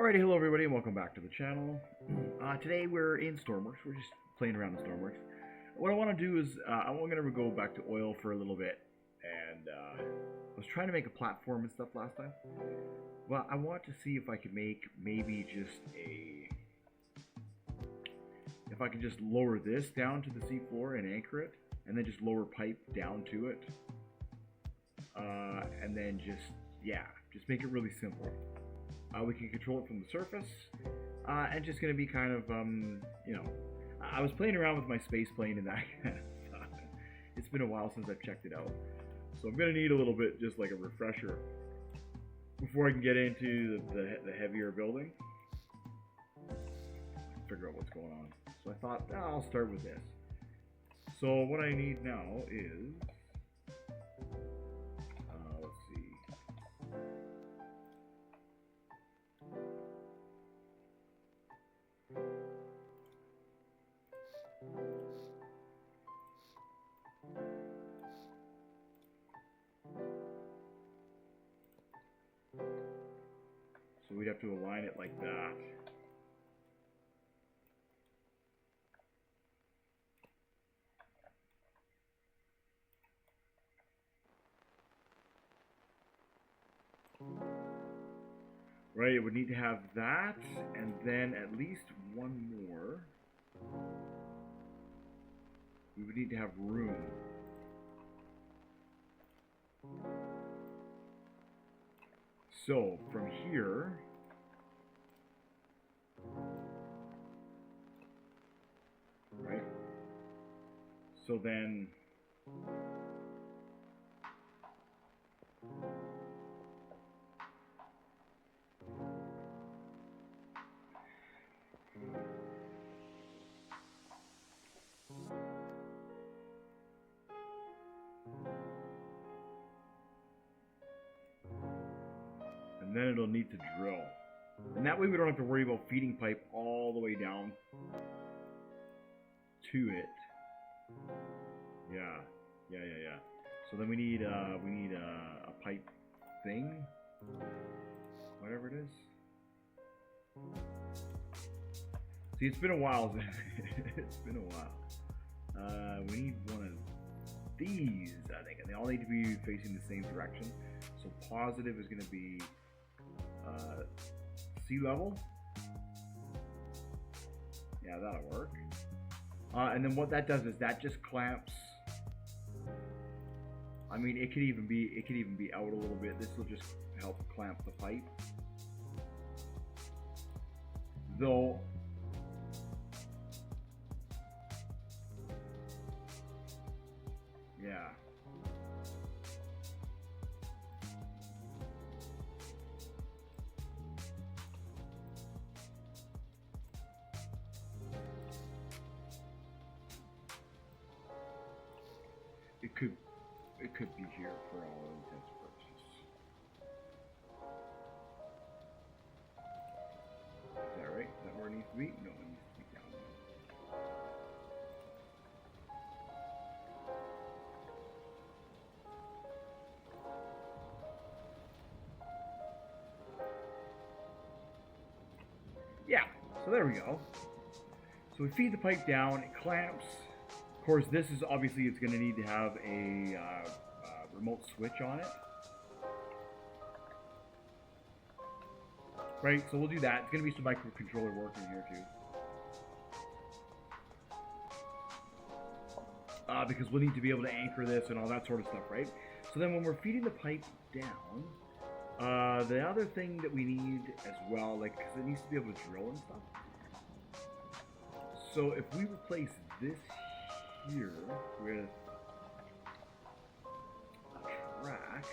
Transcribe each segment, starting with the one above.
Alrighty, hello everybody and welcome back to the channel. Today we're in Stormworks. We're just playing around in Stormworks. What I want to do is, I'm going to go back to oil for a little bit. And I was trying to make a platform and stuff last time. Well, I want to see if I could make maybe just if I can just lower this down to the seafloor and anchor it. And then just lower pipe down to it. And then just make it really simple. We can control it from the surface, and just going to be kind of, I was playing around with my space plane and that kind of stuff. It's been a while since I've checked it out, so I'm going to need a little bit, just like a refresher, before I can get into the heavier building. Figure out what's going on. So I thought, I'll start with this. So what I need now is, let's see. So we'd have to align it like that. Right, it would need to have that, and then at least one more. We would need to have room. So, from here, right? So then, and then it'll need to drill. And that way we don't have to worry about feeding pipe all the way down to it. Yeah. So then we need a pipe thing, whatever it is. See, it's been a while. It's been a while. We need one of these, I think, and they all need to be facing the same direction. So positive is going to be sea level. Yeah, that'll work. And then what that does is that just clamps. I mean, it could even be out a little bit. This will just help clamp the pipe. Though yeah. It could be here for all intents and purposes. Is that right? Is that where it needs to be? No, it needs to be down there. Yeah, so there we go. So we feed the pipe down, it clamps. Of course, this is obviously, it's going to need to have a remote switch on it. Right, so we'll do that. It's going to be some microcontroller work in here too. Because we'll need to be able to anchor this and all that sort of stuff, right? So then when we're feeding the pipe down, the other thing that we need as well, like, because it needs to be able to drill and stuff. So if we replace this here with a track,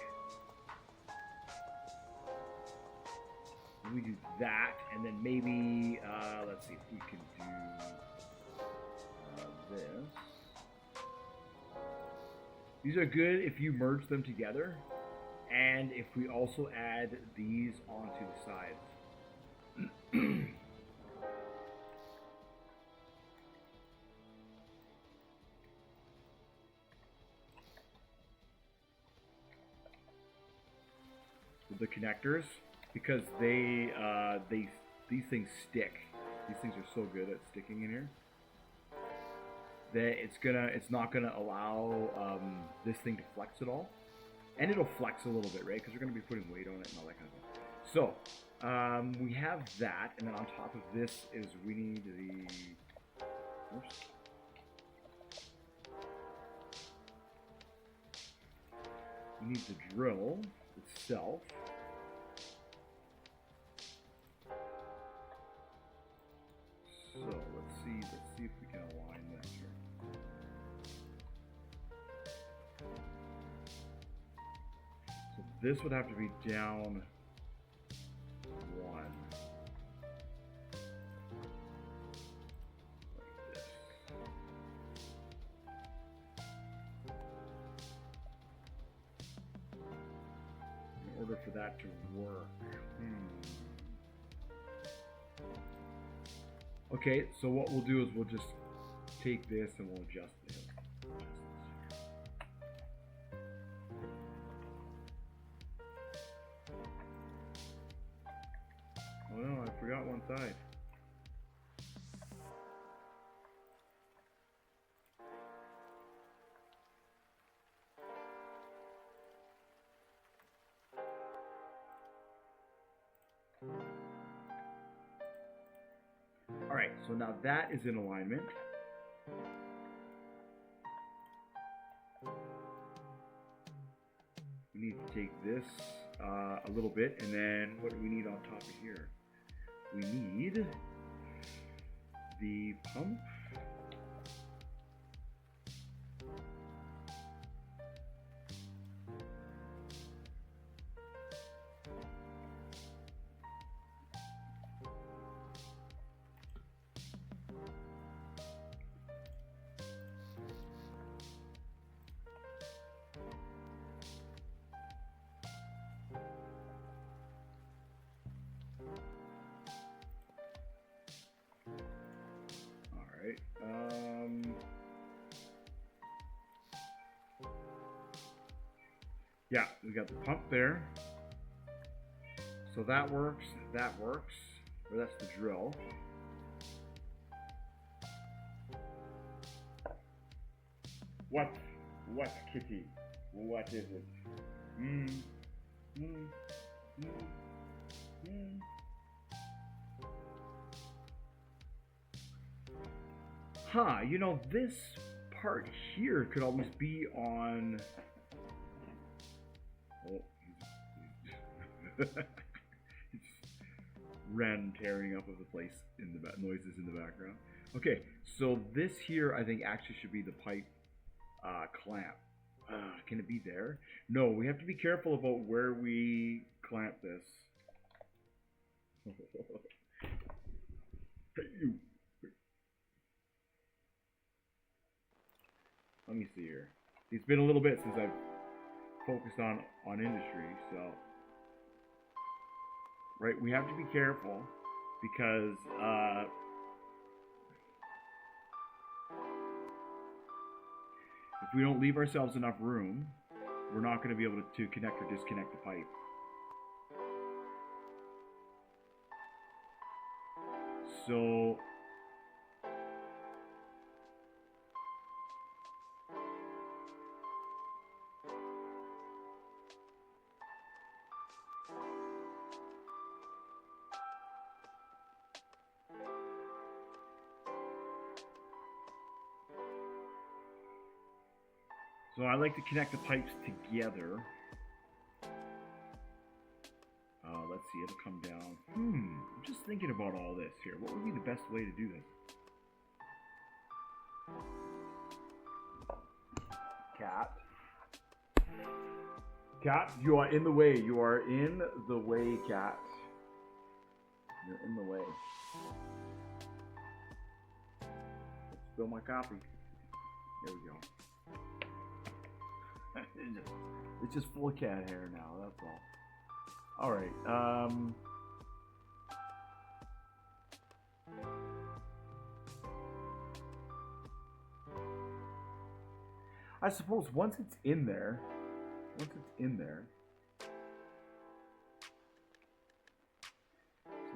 and we do that, and then maybe let's see if we can do this. These are good if you merge them together, and if we also add these onto the sides. The connectors, because these things stick. These things are so good at sticking in here that it's not gonna allow this thing to flex at all, and it'll flex a little bit, right? Because we're gonna be putting weight on it and all that kind of stuff. So we have that, and then on top of this is we need the. Oops. We need the drill itself. So let's see if we can align this here. So this would have to be down 1. Like this. In order for that to work. Okay, so what we'll do is we'll just take this and we'll adjust it. Oh no, I forgot one side. Alright, so now that is in alignment. We need to take this a little bit, and then what do we need on top of here? We need the pump. Yeah, we got the pump there. So that works, or that's the drill. What, kitty? What is it? Huh, you know, this part here could always be on... Oh, it's random tearing up of the place in the noises in the background. Okay, so this here I think actually should be the pipe clamp. Can it be there? No, we have to be careful about where we clamp this. Hey, you. Let me see here. It's been a little bit since I've focused on industry, so right, we have to be careful because if we don't leave ourselves enough room, we're not going to be able to connect or disconnect the pipe. So I like to connect the pipes together. Let's see, it'll come down. I'm just thinking about all this here. What would be the best way to do this? Cat. Cat, you are in the way. You are in the way, cat. You're in the way. Let's spill my copy. There we go. It's just full of cat hair now, that's all. Alright, I suppose once it's in there,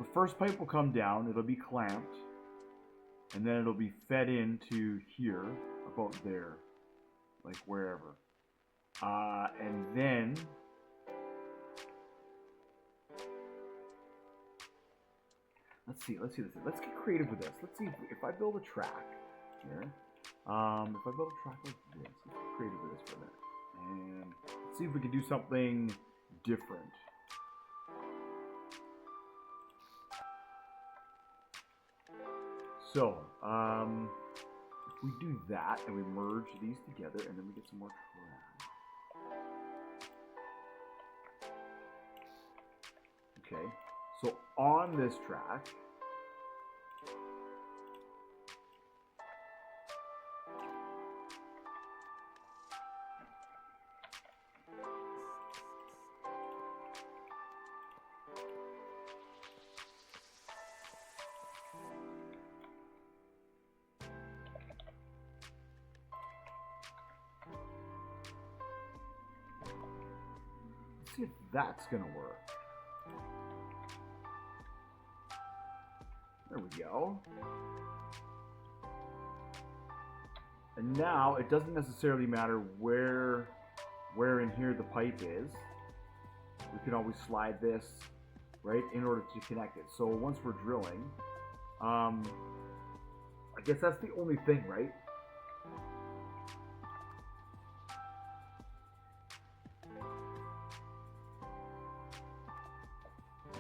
the first pipe will come down, it'll be clamped, and then it'll be fed into here, about there, like wherever. And then let's see. Let's get creative with this. Let's see if I build a track here. If I build a track like this, let's get creative with this for a minute, and let's see if we can do something different. So, if we do that and we merge these together, and then we get some more track. Okay, so on this track, see if that's gonna work. There we go. And now it doesn't necessarily matter where in here the pipe is. We can always slide this right in order to connect it. So once we're drilling, I guess that's the only thing, right?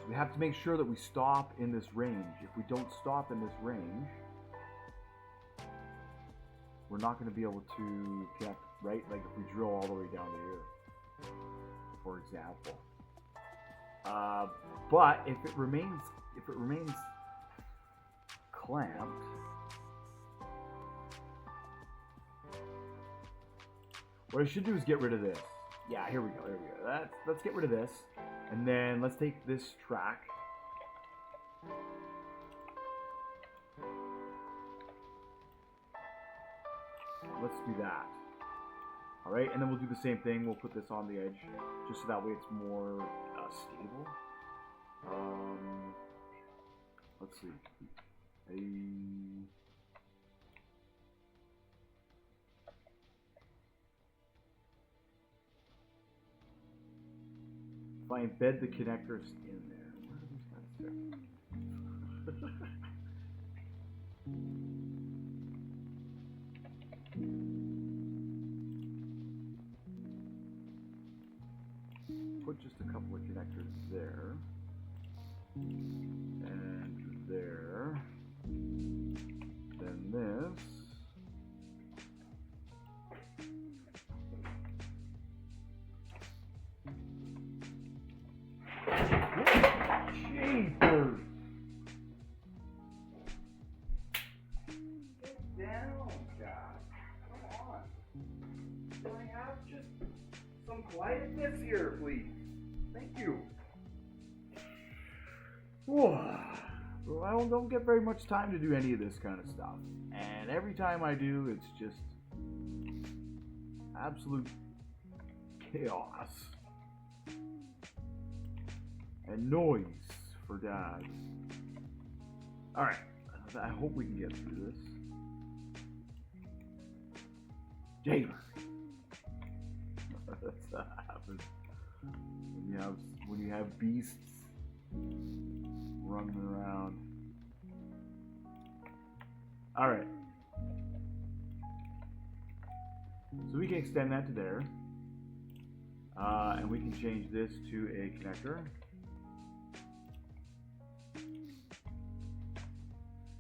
We have to make sure that we stop in this range. If we don't stop in this range, we're not going to be able to connect, right? Like if we drill all the way down to here, for example. But if it remains clamped, what I should do is get rid of this. Yeah, here we go. Let's get rid of this. And then let's take this track. Let's do that. All right, and then we'll do the same thing. We'll put this on the edge, just so that way it's more stable. Let's see. If I embed the connectors in there, where are these guys there? Put just a couple of connectors there, and there, then this. Jeepers! Get down, guys. Come on. Can I have just some quietness here, please? Thank you. Well, I don't get very much time to do any of this kind of stuff. And every time I do, it's just absolute chaos. And noise for dads. Alright, I hope we can get through this. Jamer! That's what happens when you have beasts running around. Alright. So we can extend that to there. And we can change this to a connector.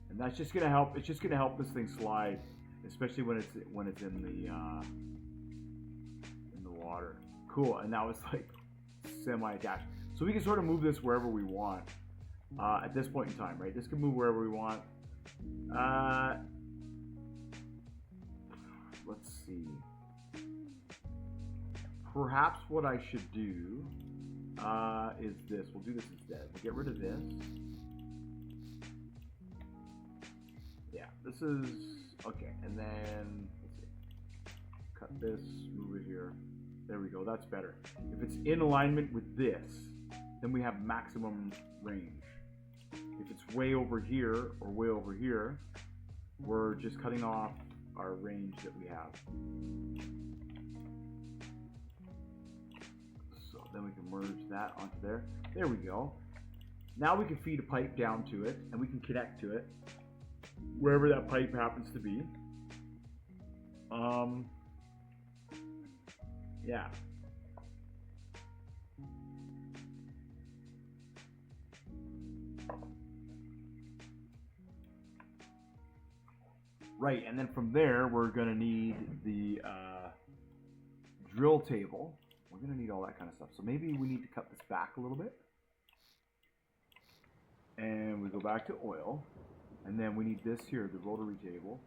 And that's just gonna help. It's just gonna help this thing slide, especially when it's in the water. Cool. And now it's like semi-attached, so we can sort of move this wherever we want at this point in time, right? This can move wherever we want. Let's see. Perhaps what I should do is this. We'll do this instead. We'll get rid of this. Yeah, this is okay, and then let's see. Cut this, move it here. There we go, that's better. If it's in alignment with this, then we have maximum range. way over here or way over here, we're just cutting off our range that we have. So then we can merge that onto there. There we go. Now we can feed a pipe down to it, and we can connect to it wherever that pipe happens to be. Yeah. Right, and then from there, we're going to need the drill table. We're going to need all that kind of stuff. So maybe we need to cut this back a little bit. And we go back to oil. And then we need this here, the rotary table.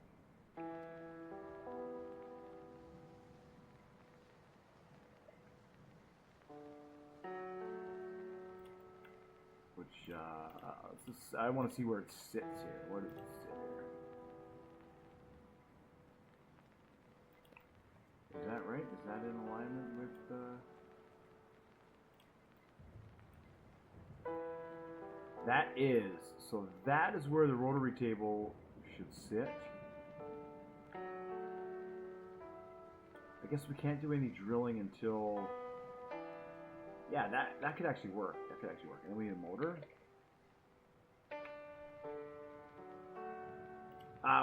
Which, I want to see where it sits here. Where does it sit here? Is that right? Is that in alignment with That is. So that is where the rotary table should sit. I guess we can't do any drilling until... Yeah, that could actually work. That could actually work. And then we need a motor.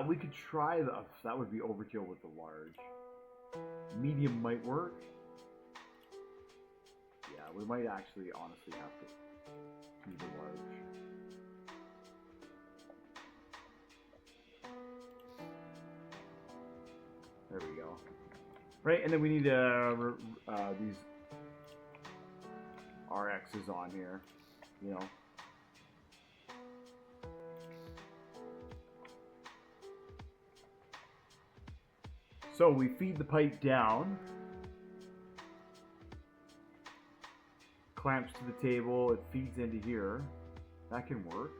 We could try the... That would be overkill with the large. Medium might work. Yeah, we might actually honestly have to do the large. There we go. Right, and then we need these RXs on here, you know. So we feed the pipe down, clamps to the table, it feeds into here. That can work.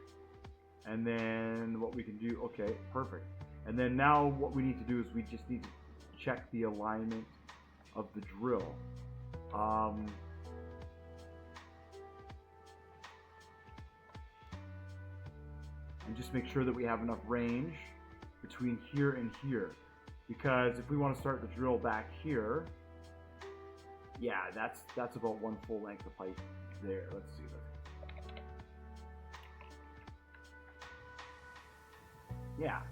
And then what we can do, okay, perfect. And then now what we need to do is we just need to check the alignment of the drill. And just make sure that we have enough range between here and here. Because if we want to start the drill back here, yeah, that's about one full length of pipe there. Let's see this. Yeah.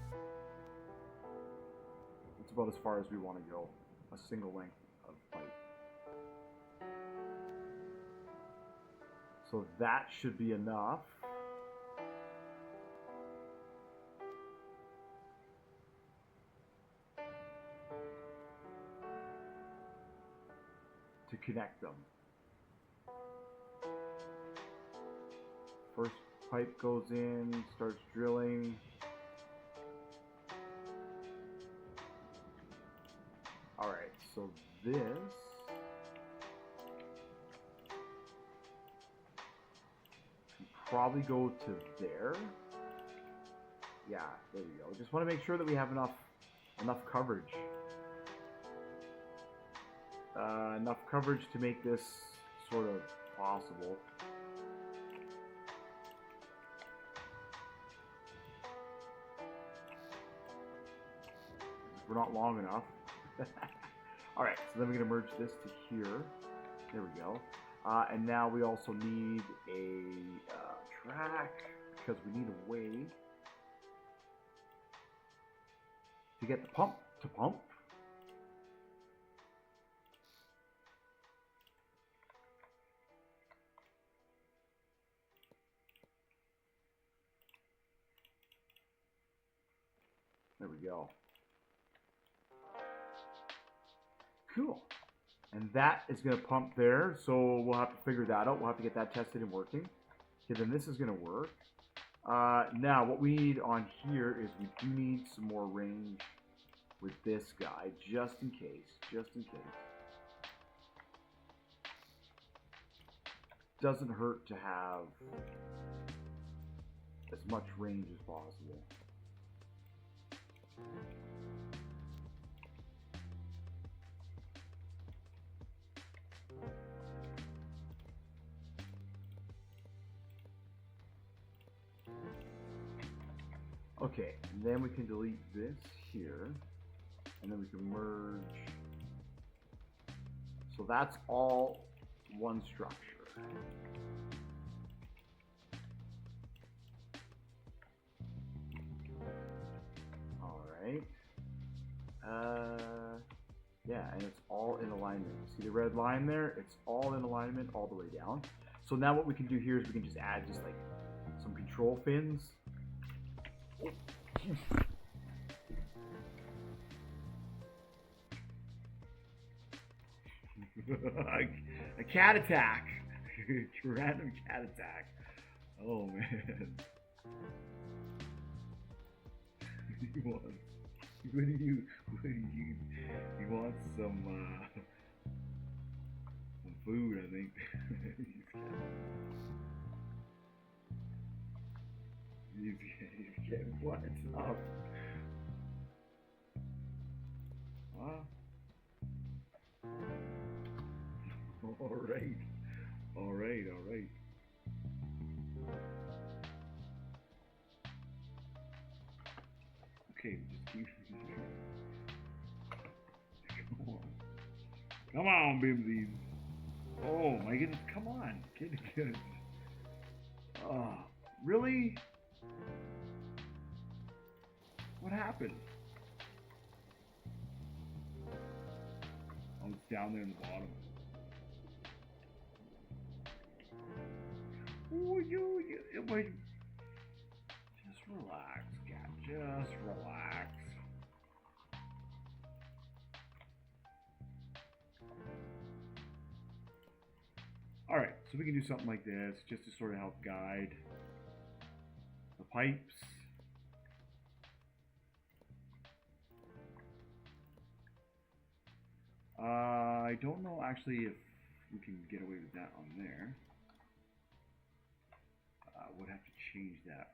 It's about as far as we want to go. A single length of pipe. So that should be enough. To connect them. First pipe goes in, starts drilling. Alright, so this can probably go to there. Yeah, there we go. Just want to make sure that we have enough coverage. Enough coverage to make this sort of possible. We're not long enough. Alright, so then we're going to merge this to here. There we go. And now we also need a track, because we need a way to get the pump to pump. There we go. Cool. And that is going to pump there, so we'll have to figure that out. We'll have to get that tested and working. Okay, then this is going to work. Now, what we need on here is we do need some more range with this guy, just in case. Just in case. Doesn't hurt to have as much range as possible. Okay, and then we can delete this here, and then we can merge. So that's all one structure. All right. Yeah, and it's all in alignment. See the red line there? It's all in alignment all the way down. So now what we can do here is we can just add just like some control fins. A cat attack. Random cat attack. Oh man. What do you want some food, I think. He's getting what's up. Huh? Alright. Alright. Okay, just keep. Come on, Bimsies. Oh my goodness, come on. Get. Oh, really? What happened? Oh, it's down there in the bottom. Oh, just relax, cat. Just relax. Alright, so we can do something like this just to sort of help guide the pipes. I don't know actually if we can get away with that on there. Would have to change that.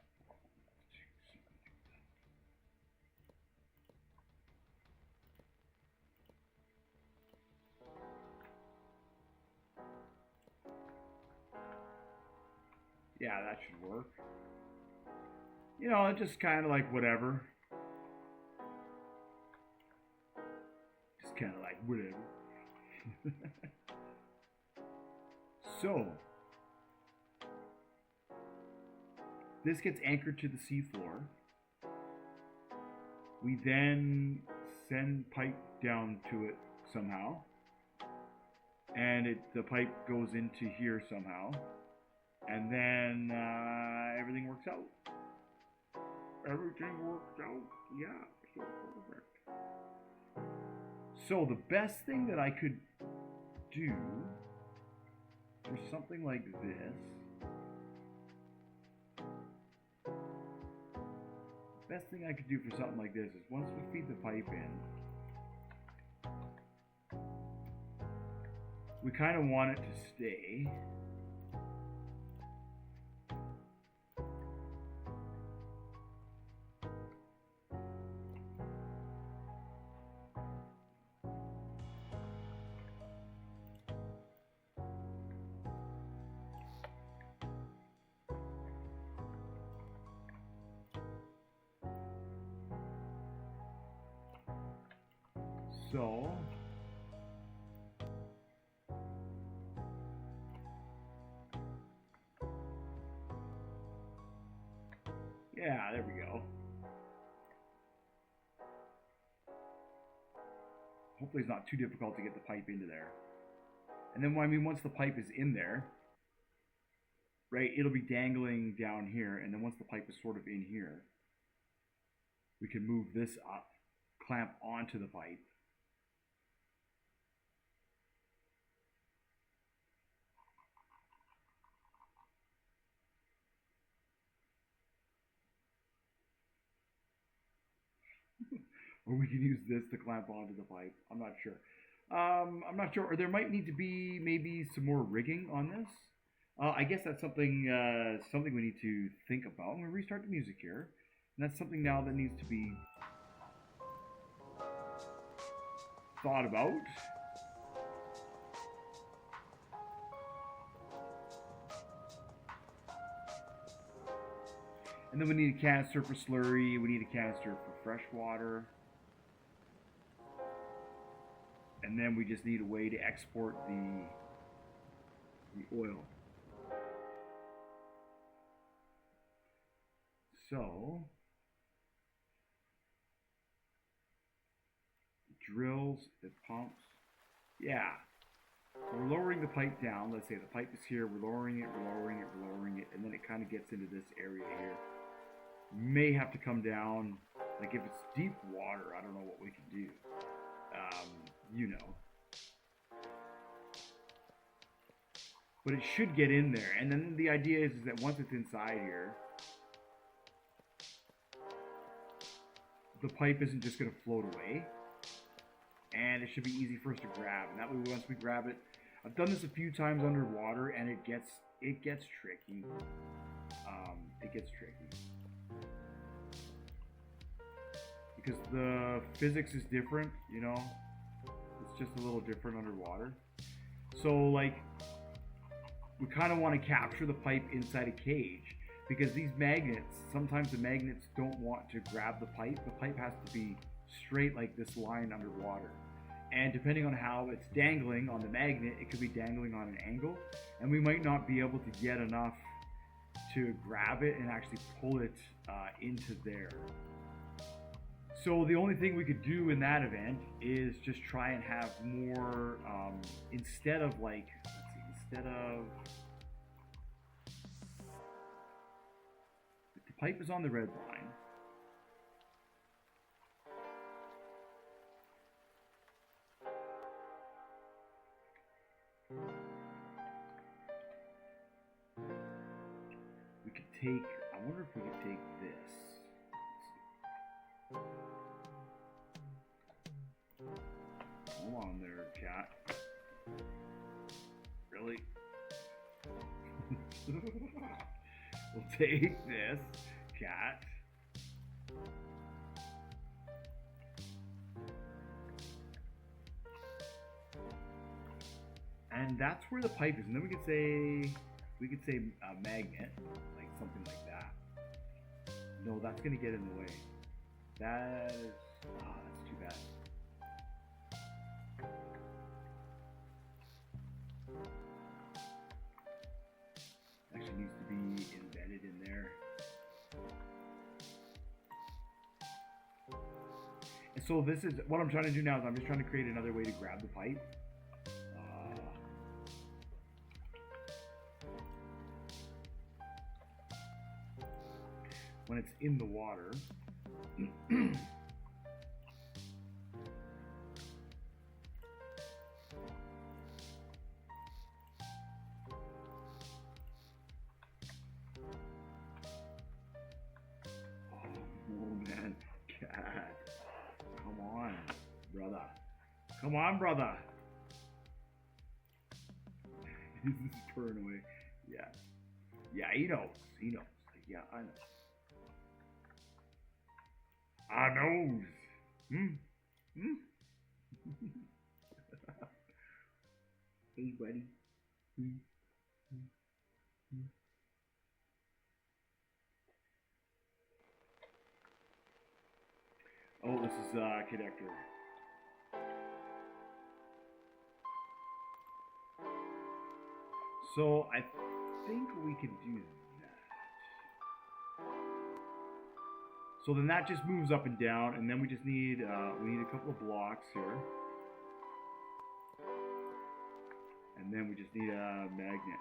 Yeah, that should work. You know, just kind of like whatever. Just kind of like whatever. So, this gets anchored to the seafloor. We then send pipe down to it somehow. And the pipe goes into here somehow. And then everything works out. Everything works out. Yeah, so perfect. So the best thing that I could do for something like this, best thing I could do for something like this is once we feed the pipe in, we kind of want it to stay. So, yeah, there we go. Hopefully it's not too difficult to get the pipe into there. And then, I mean, once the pipe is in there, right, it'll be dangling down here. And then once the pipe is sort of in here, we can move this up, clamp onto the pipe. Or we can use this to clamp onto the pipe. I'm not sure. I'm not sure. Or there might need to be maybe some more rigging on this. I guess that's something we need to think about. I'm going to restart the music here. And that's something now that needs to be thought about. And then we need a canister for slurry. We need a canister for fresh water. And then we just need a way to export the oil. So, drills, it pumps. Yeah. So we're lowering the pipe down. Let's say the pipe is here. We're lowering it, we're lowering it, we're lowering it. And then it kind of gets into this area here. May have to come down. Like if it's deep water, I don't know what we can do. You know. But it should get in there. And then the idea is that once it's inside here, the pipe isn't just going to float away. And it should be easy for us to grab. And that way, once we grab it, I've done this a few times underwater, and it gets tricky. It gets tricky because the physics is different. You know, it's just a little different underwater. So, like, we kind of want to capture the pipe inside a cage because these magnets, sometimes the magnets don't want to grab the pipe. The pipe has to be straight like this line underwater. And depending on how it's dangling on the magnet, it could be dangling on an angle. And we might not be able to get enough to grab it and actually pull it into there. So the only thing we could do in that event is just try and have more, instead of like, instead of, if the pipe is on the red line, we could take, I wonder if we could take this. Hold on there, cat. Really? We'll take this, cat. And that's where the pipe is. And then we could say a magnet, like something like that. No, that's gonna get in the way. That is, that's too bad. Actually needs to be embedded in there. And so this is, what I'm trying to do now is I'm just trying to create another way to grab the pipe. When it's in the water. Oh man, cat. Come on, brother. Come on, brother. He's purring away. Yeah. Yeah, he knows. He knows. Yeah, I know. I knows. Hey, buddy. Oh, this is connector. So I think we can do that. So then that just moves up and down, and then we just need we need a couple of blocks here, and then we just need a magnet.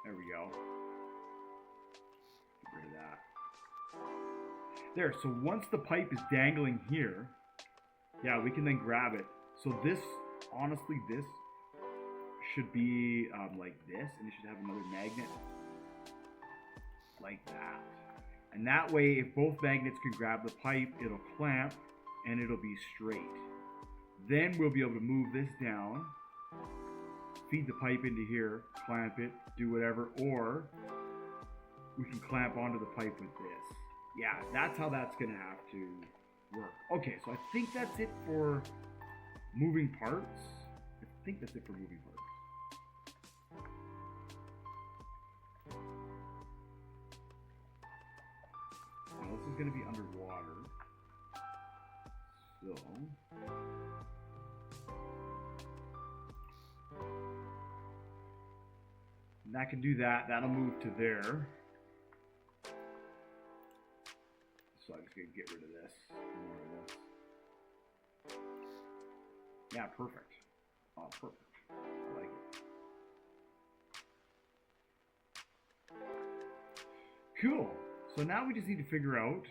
There we go. Get rid of that. There, so once the pipe is dangling here, yeah, we can then grab it. So this, honestly, this should be like this, and it should have another magnet like that. And that way, if both magnets can grab the pipe, it'll clamp and it'll be straight. Then we'll be able to move this down, feed the pipe into here, clamp it, do whatever, or we can clamp onto the pipe with this. Yeah, that's how that's gonna have to work. Okay, so I think that's it for moving parts. think that's it for moving parts. Now this is going to be underwater. So... and that can do that. That'll move to there. So I'm just going to get rid of this. More of this. Yeah, perfect. Oh, perfect. I like it. Cool. So now we just need to figure out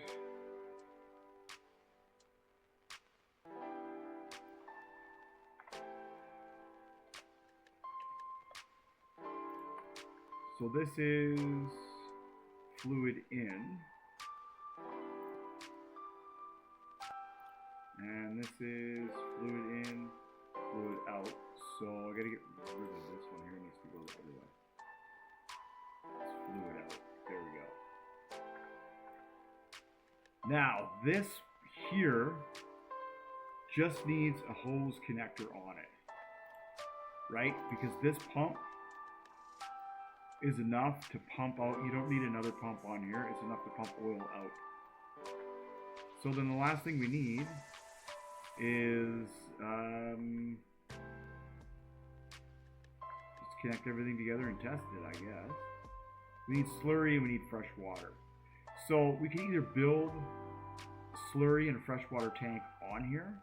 so this is fluid in, and this is fluid in, fluid out. So I gotta get rid of this one here. It needs to go the other way. It's fluid out. There we go. Now this here just needs a hose connector on it, right? Because this pump is enough to pump out. You don't need another pump on here. It's enough to pump oil out. So then the last thing we need is just connect everything together and test it, I guess. We need slurry and we need fresh water. So we can either build a slurry and a freshwater tank on here,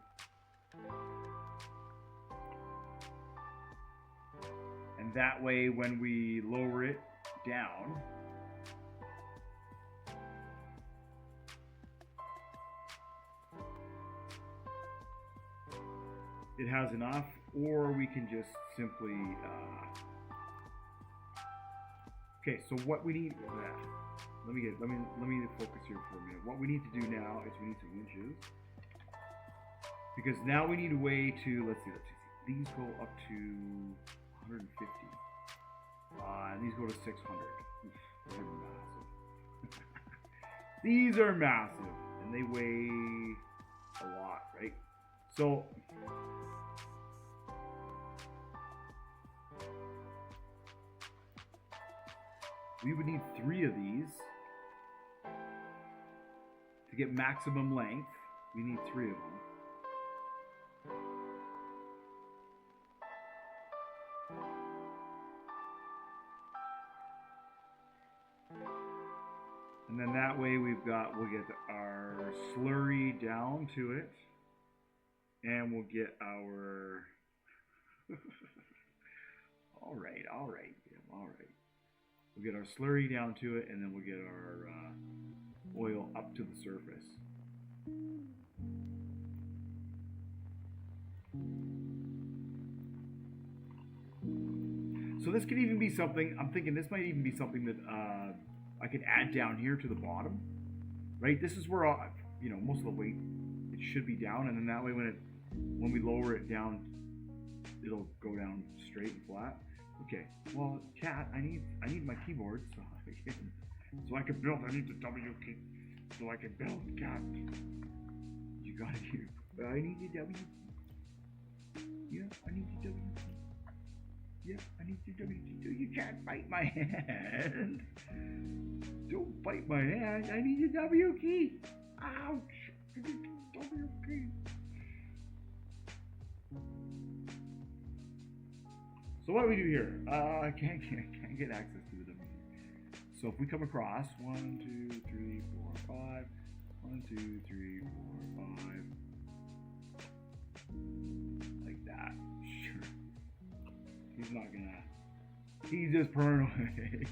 and that way when we lower it down, it has enough, or we can just simply okay, so what we need, let me focus here for a minute. What we need to do now is we need some winches, because now we need a way to, let's see, these go up to 150, and these go to 600. Oof, they're massive. These are massive, and they weigh a lot, right? So we would need 3 of these to get maximum length. We need 3 of them. And then that way we'll get our slurry down to it, and we'll get our all right. We'll get our slurry down to it, and then we'll get our oil up to the surface. So this could even be something, I'm thinking this might even be something that I could add down here to the bottom, right? This is where most of the weight, it should be down, and then that way when we lower it down, it'll go down straight and flat. Okay, well, Cat, I need my keyboard so I can build. I need the W key so I can build, Cat. You got it here. I need the W key. Yeah, I need the W key. Yeah, I need the W key. You can't bite my hand. Don't bite my hand. I need the W key. Ouch. I need the W key. So what do we do here? I can't get access to the W. So if we come across 1, 2, 3, 4, 5, 1, 2, 3, 4, 5, like that. Sure. He's not gonna. He's just purring away.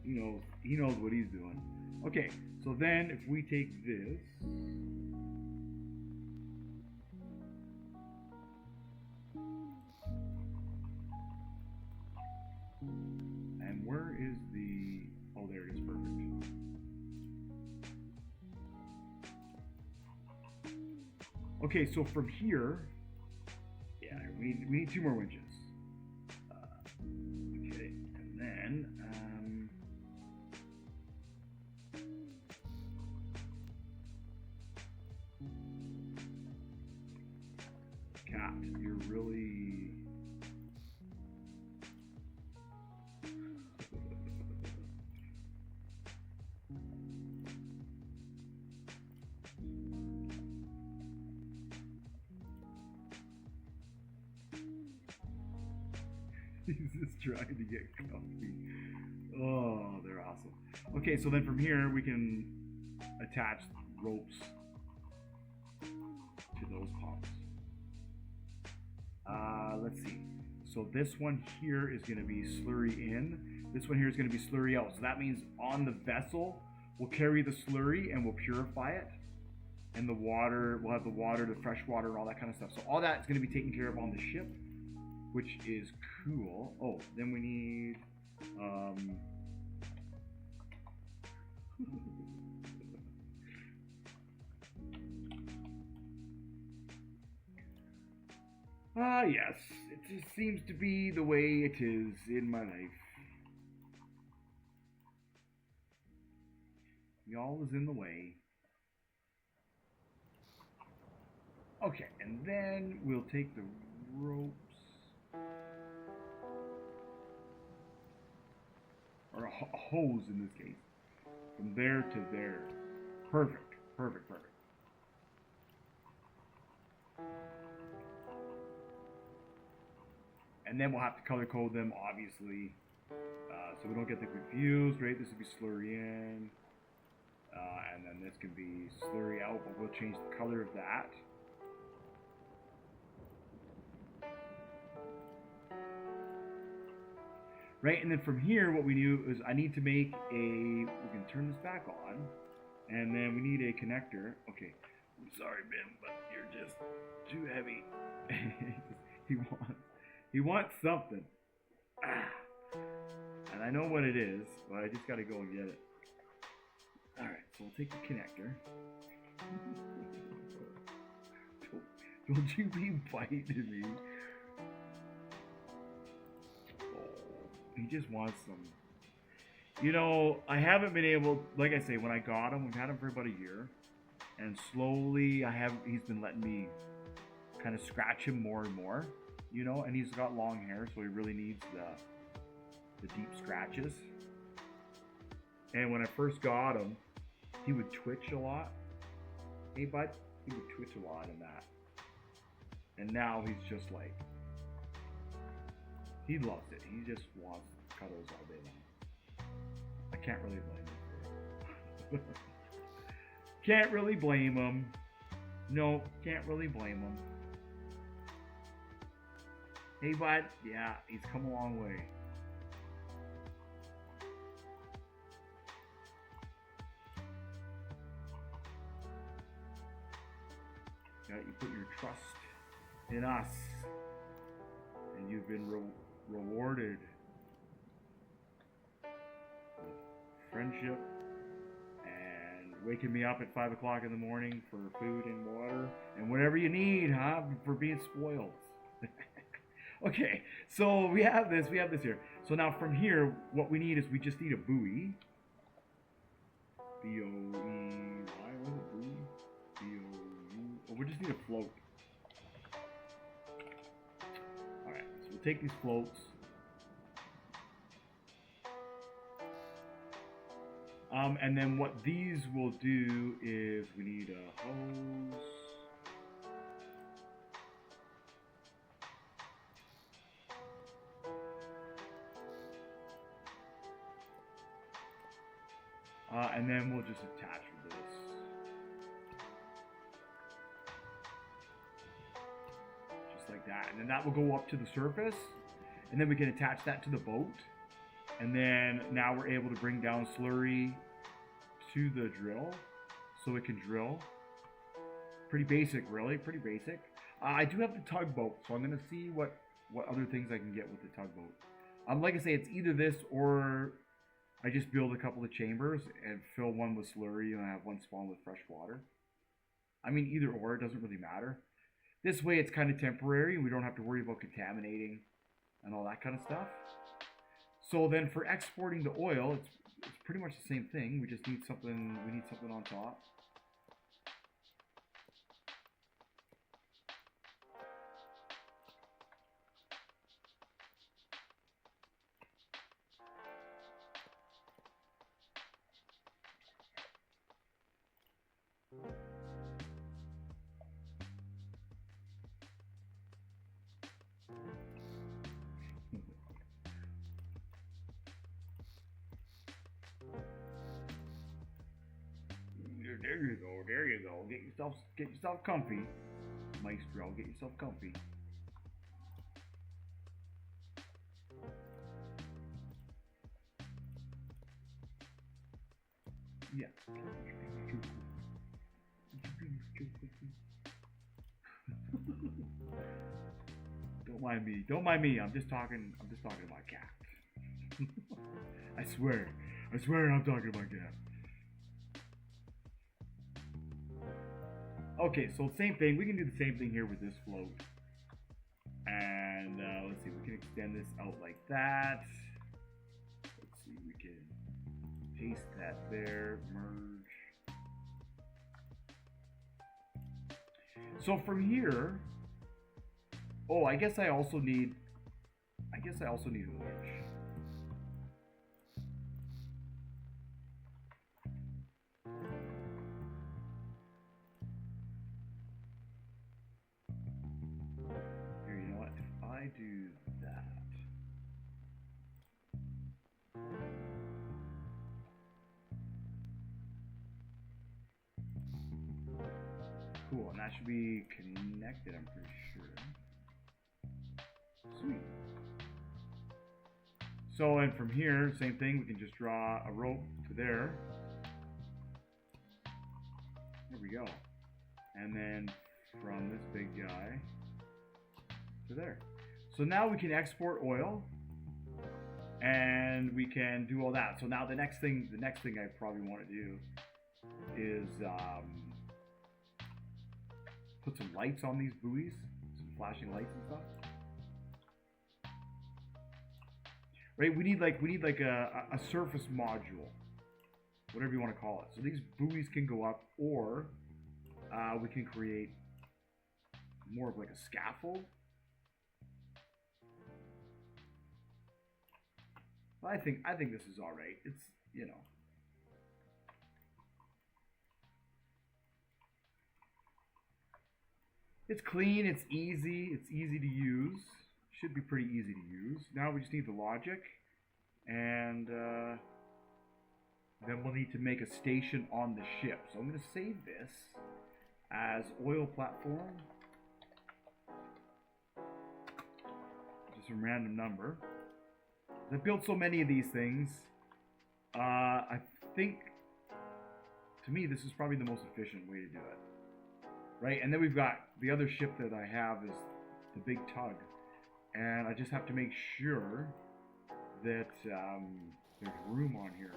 He knows what he's doing. Okay. So then if we take this. And where is the... oh, there it is. Perfect. Okay, so from here... yeah, we need 2 more winches. Okay, and then... Cat, you're really... He's just trying to get coffee. Oh, they're awesome. Okay, so then from here we can attach ropes to those pumps. Let's see. So this one here is going to be slurry in. This one here is going to be slurry out. So that means on the vessel, we'll carry the slurry and we'll purify it. And the water, we'll have the water, the fresh water, and all that kind of stuff. So all that's going to be taken care of on the ship, which is cool. Oh, then we need yes, it just seems to be the way it is in my life. Y'all is in the way. Okay, and then we'll take the ropes, or a hose in this case, from there to there. Perfect, perfect, perfect. And then we'll have to color code them, obviously, so we don't get them confused, right? This would be slurry in, and then this can be slurry out, but we'll change the color of that. Right, and then from here, what we do is I need to make a, we can turn this back on, and then we need a connector. Okay, I'm sorry, Ben, but you're just too heavy. He wants something. And I know what it is, but I just gotta go and get it. Alright, so we'll take the connector. Don't you be biting me. He just wants some. You know, I haven't been able, like I say, when I got him, we've had him for about a year, and slowly he's been letting me kind of scratch him more and more, you know, and he's got long hair, so he really needs the deep scratches. And when I first got him, he would twitch a lot. Hey, bud, he would twitch a lot in that. And now he's just like, he loves it. He just wants cuddles all day long. I can't really blame him. Can't really blame him. No, can't really blame him. Hey, bud. Yeah, he's come a long way. Yeah, you put your trust in us, and you've been rewarded with friendship and waking me up at 5 o'clock in the morning for food and water and whatever you need, huh? For being spoiled. Okay, so we have this here. So now from here, what we need is we just need a buoy. B-O-E-Y, what is it, buoy? B-O-U, oh, we just need a float. Alright, so we'll take these floats. And then what these will do is we need a hose. And then we'll just attach this. Just like that. And then that will go up to the surface. And then we can attach that to the boat. And then now we're able to bring down slurry to the drill. So it can drill. Pretty basic, really. Pretty basic. I do have the tugboat. So I'm going to see what other things I can get with the tugboat. Like I say, it's either this or I just build a couple of chambers and fill one with slurry and I have one spawn with fresh water. I mean, either or, it doesn't really matter. This way it's kind of temporary and we don't have to worry about contaminating and all that kind of stuff. So then for exporting the oil, it's pretty much the same thing. We just need something, on top. There you go. There you go. Get yourself comfy, Maestro. Get yourself comfy. Yeah. Don't mind me. Don't mind me. I'm just talking to my cat. I swear I'm talking to my cat. Okay, so same thing. We can do the same thing here with this float. And let's see, we can extend this out like that. Let's see, we can paste that there, merge. So from here, oh, I guess I also need a winch. Here, you know what? If I do that. Cool, and that should be connected, I'm pretty sure. Sweet. So, and from here, same thing, we can just draw a rope to there. There we go. And then from this big guy to there. So now we can export oil and we can do all that. So now the next thing I probably want to do is put some lights on these buoys, some flashing lights and stuff. Right, we need like a surface module, whatever you want to call it. So these buoys can go up, or we can create more of like a scaffold. I think this is all right. It's, you know. It's clean, it's easy to use. Should be pretty easy to use. Now we just need the logic, and then we'll need to make a station on the ship. So I'm going to save this as oil platform. Just a random number. I built so many of these things. I think, to me, this is probably the most efficient way to do it. Right, and then we've got the other ship that I have is the big tug. And I just have to make sure that there's room on here.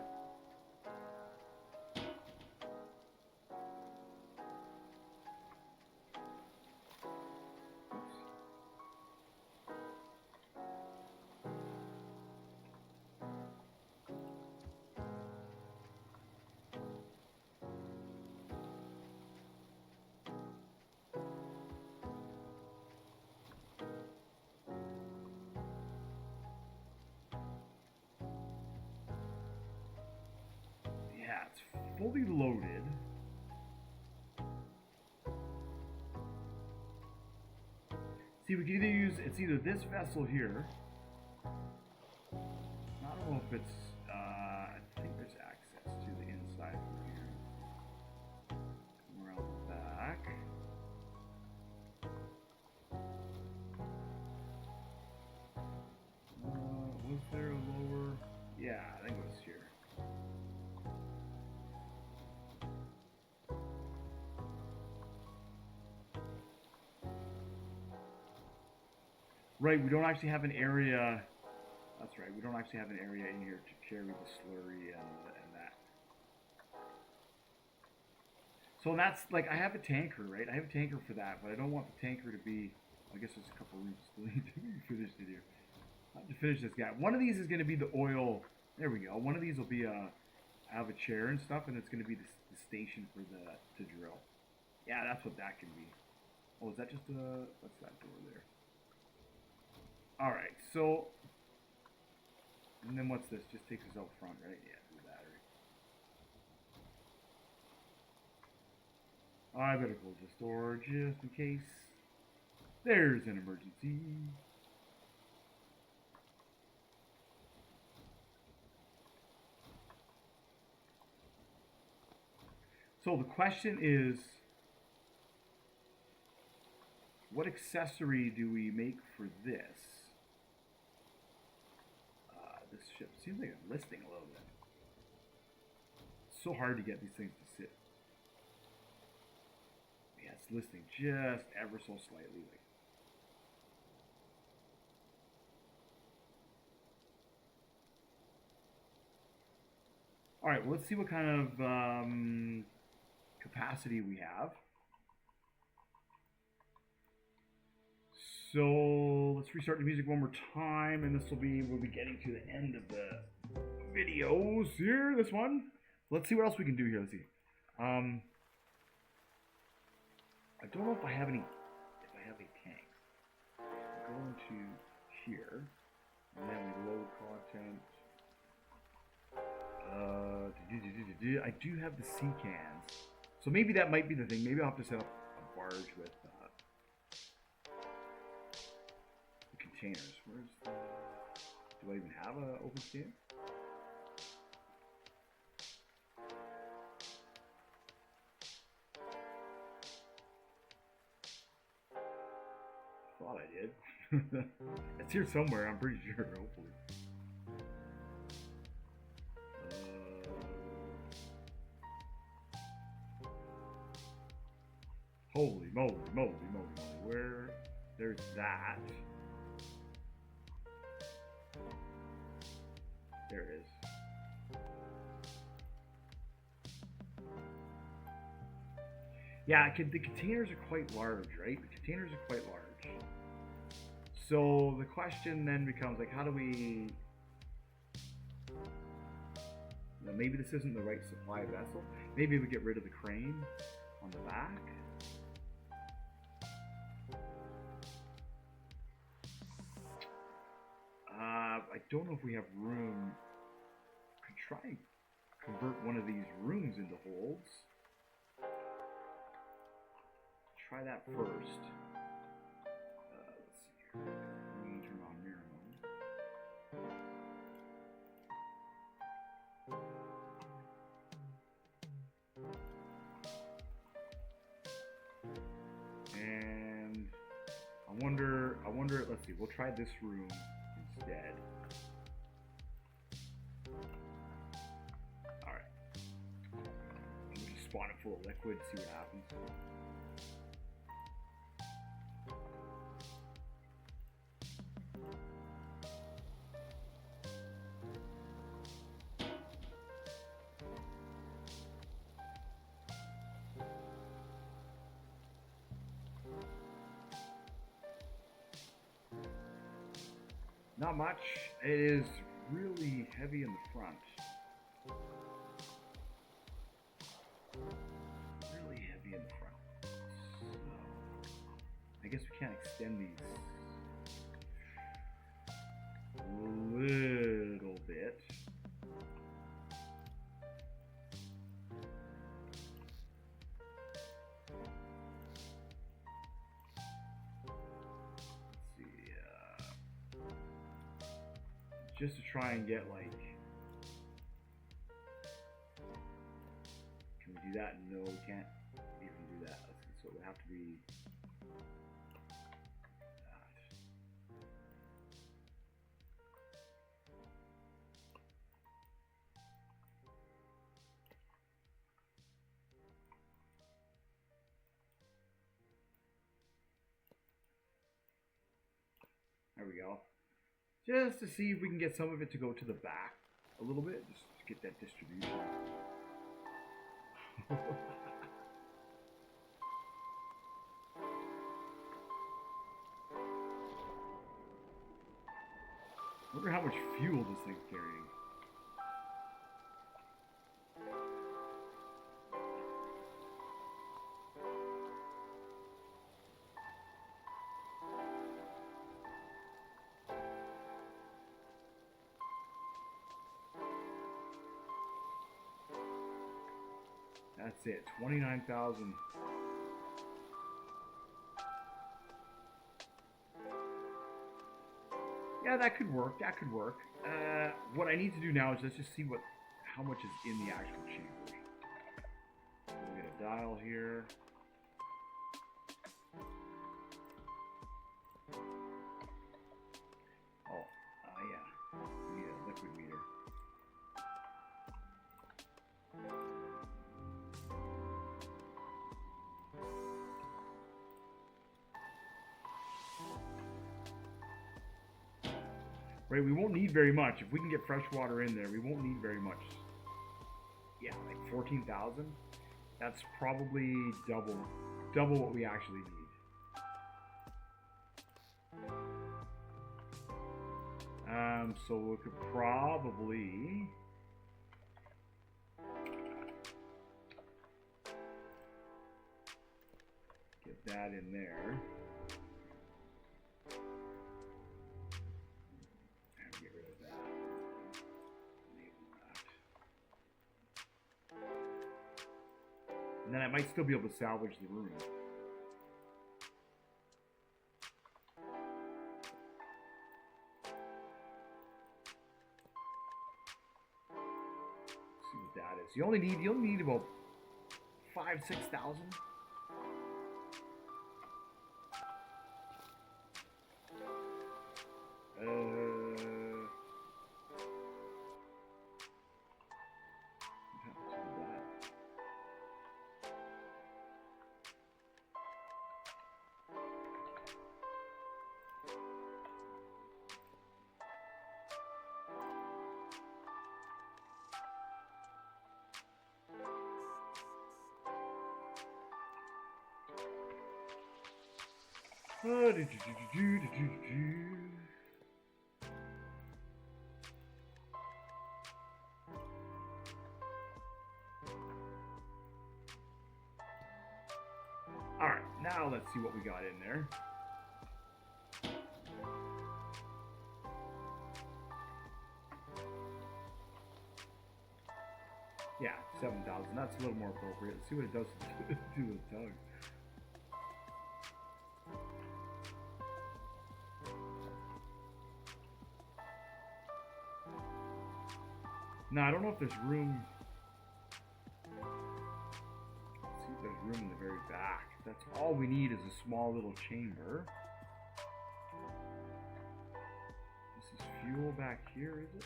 Yeah, it's fully loaded. See, we can either use, it's either this vessel here. I don't know if it's, I think there's access to the inside over here. Come around the back. Was there a lower? Yeah, I think it was here. Right, we don't actually have an area. That's right, we don't actually have an area in here to carry the slurry and that. So that's like, I have a tanker, right? I have a tanker for that, but I don't want the tanker to be. I guess there's a couple rooms still need to be finished in here. I have to finish this guy. One of these is going to be the oil. There we go. One of these will be have a chair and stuff, and it's going to be the station for to drill. Yeah, that's what that can be. Oh, is that just what's that door there? All right, so, and then what's this? Just takes us out front, right? Yeah, the battery. I better close this door just in case there's an emergency. So the question is, what accessory do we make for this? This ship seems like it's listing a little bit. It's so hard to get these things to sit. Yeah, it's listing just ever so slightly. Like, all right, well, let's see what kind of capacity we have. So let's restart the music one more time, and we'll be getting to the end of the videos here. This one. Let's see what else we can do here. Let's see. I don't know if I have any tanks. Go into here, and then we load content. I do have the sea cans, so maybe that might be the thing. Maybe I'll have to set up a barge with the containers. Where's the? Do I even have an open container? Thought I did. It's here somewhere. I'm pretty sure. Hopefully. Holy moly, moly, moly, moly. Where? There's that. There it is. Yeah, the containers are quite large, right? The containers are quite large. So the question then becomes, like, how do we... You know, maybe this isn't the right supply vessel. Maybe we get rid of the crane on the back. I don't know if we have room. Could try and convert one of these rooms into holds. Try that first. Let's see here. Let me turn on mirror mode. And I wonder, let's see, we'll try this room instead. Alright. We'll just spawn it full of liquid, see what happens. Not much. It is really heavy in the front. Really heavy in the front. So, I guess we can't extend these a little bit. Just to try and get, like, can we do that? No, we can't even do that. So it would have to be that. There we go. Just to see if we can get some of it to go to the back a little bit, just to get that distribution. I wonder how much fuel this thing's carrying. That's it, 29,000. Yeah, that could work. That could work. What I need to do now is let's just see how much is in the actual chamber. So we dial here. Oh, yeah. We need a liquid meter. Right, we won't need very much. If we can get fresh water in there, we won't need very much. Yeah, like 14,000. That's probably double what we actually need. So we could probably get that in there. And get rid of that. Enable that. And then I might still be able to salvage the room. That is. You'll need about 5,000-6,000. Alright, now let's see what we got in there. Yeah, 7,000. That's a little more appropriate. Let's see what it does to the tug. Now, I don't know if there's room. Let's see if there's room in the very back. That's all we need is a small little chamber. This is fuel back here, is it?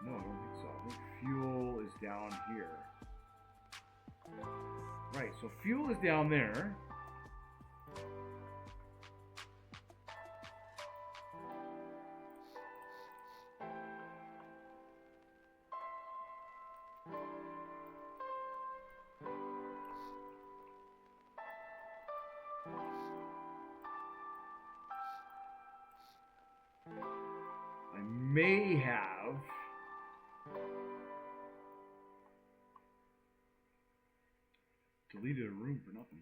No, I don't think so. I think fuel is down here. Right, so fuel is down there. I may have deleted a room for nothing.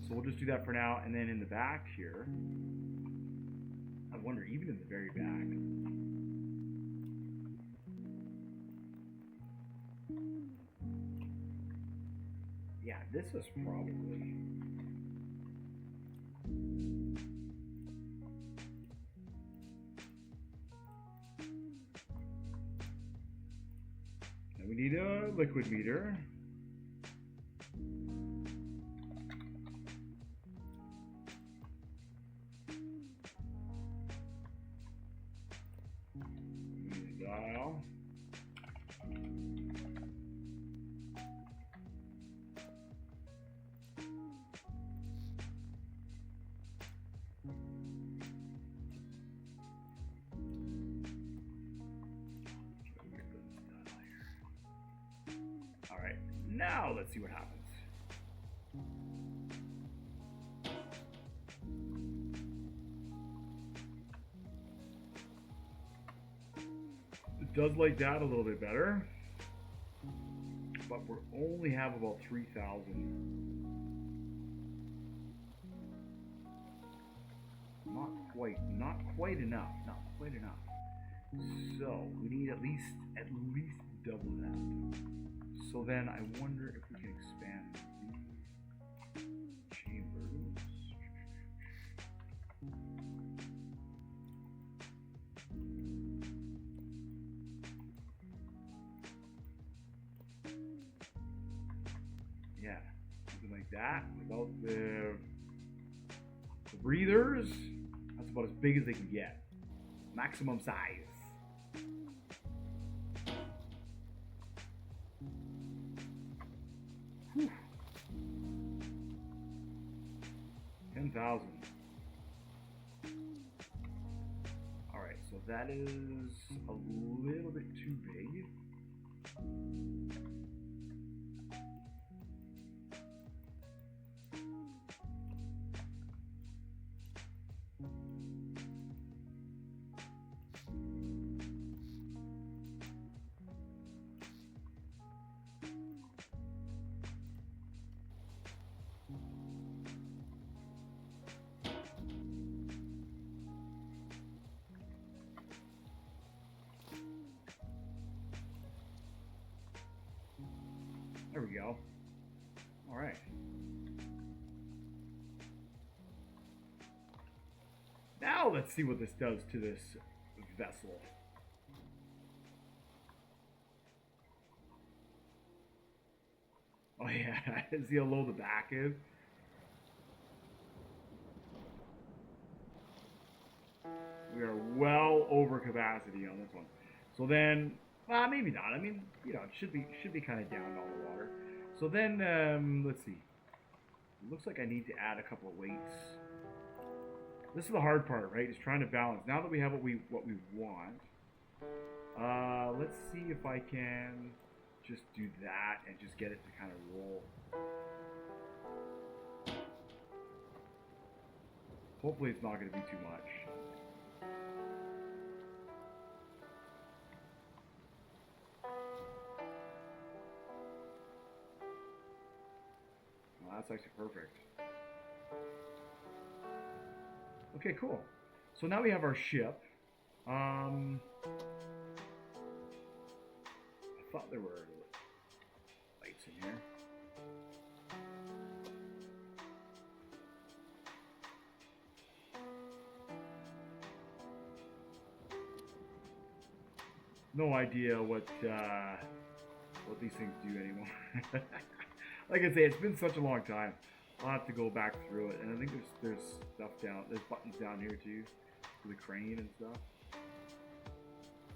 So we'll just do that for now, and then in the back here, I wonder, even in the very back, yeah, this is probably, and we need a liquid meter. Dial. All right, now let's see what happens. It does like that a little bit better, but we only have about 3,000. Not quite enough. So we need at least double that. So then I wonder if we can expand the chambers. Yeah, something like that. Without the breathers, that's about as big as they can get. Maximum size. Whew. 10,000. Alright, so that is a little bit too big. There we go. All right. Now let's see what this does to this vessel. Oh yeah, see how low the back is? We are well over capacity on this one. So then, well, maybe not. I mean, you know, it should be kind of down on the water. So then, let's see. It looks like I need to add a couple of weights. This is the hard part, right? Is trying to balance. Now that we have what we want, let's see if I can just do that and just get it to kind of roll. Hopefully, it's not going to be too much. That's actually perfect. Okay, cool. So now we have our ship. I thought there were lights in here. No idea what these things do anymore. Like I say, it's been such a long time. I'll have to go back through it, and I think there's stuff down. There's buttons down here too, for the crane and stuff.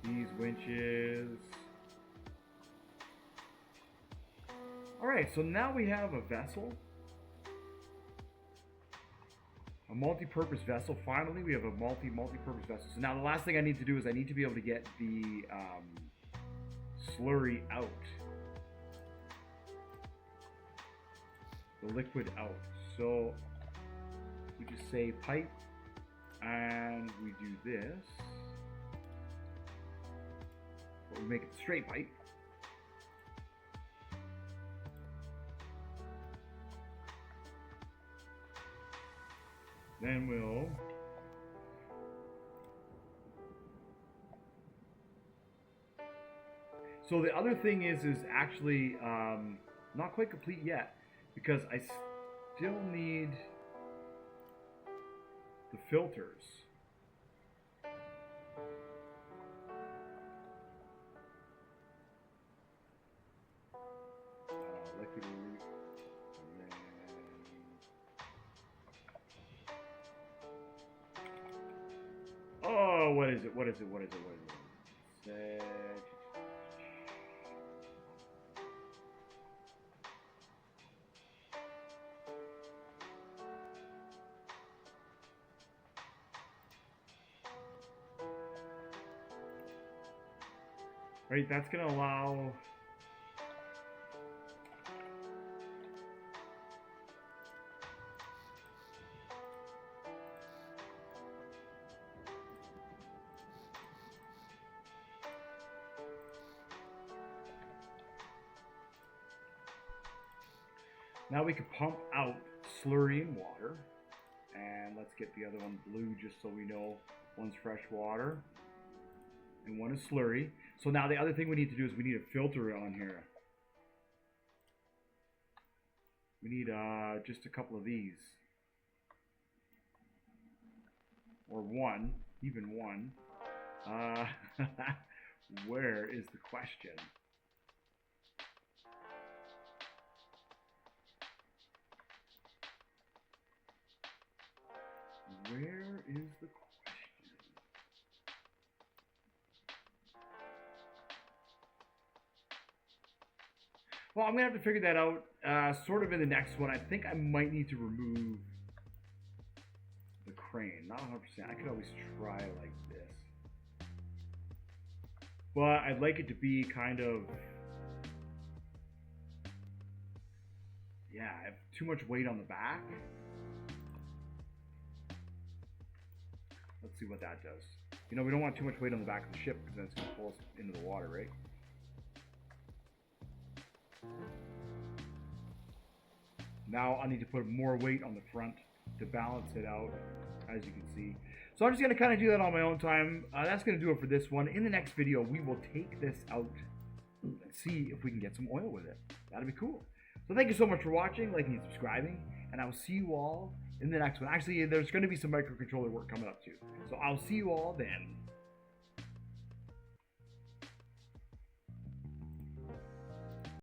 These winches. All right, so now we have a vessel, a multi-purpose vessel. Finally, we have a multi-purpose vessel. So now the last thing I need to do is I need to be able to get the slurry out. The liquid out. So we just say pipe and we do this, but we make it straight pipe. Then we'll so the other thing is actually not quite complete yet, because I still need the filters. Liquid root, and then... Oh, what is it? Right, that's going to allow... Now we can pump out slurry and water. And let's get the other one blue just so we know one's fresh water and one is slurry. So now the other thing we need to do is we need a filter on here. We need just a couple of these. Or one, even one. Where is the question? Where is the question? Well, I'm going to have to figure that out sort of in the next one. I think I might need to remove the crane. Not 100%. I could always try like this. But I'd like it to be kind of... Yeah, I have too much weight on the back. Let's see what that does. You know, we don't want too much weight on the back of the ship because then it's going to pull us into the water, right? Now I need to put more weight on the front to balance it out, as you can see. So I'm just going to kind of do that on my own time. That's going to do it for this one. In the next video, we will take this out and see if we can get some oil with it. That'd be cool. So thank you so much for watching, liking, and subscribing. And I will see you all in the next one. Actually, there's going to be some microcontroller work coming up too. So I'll see you all then.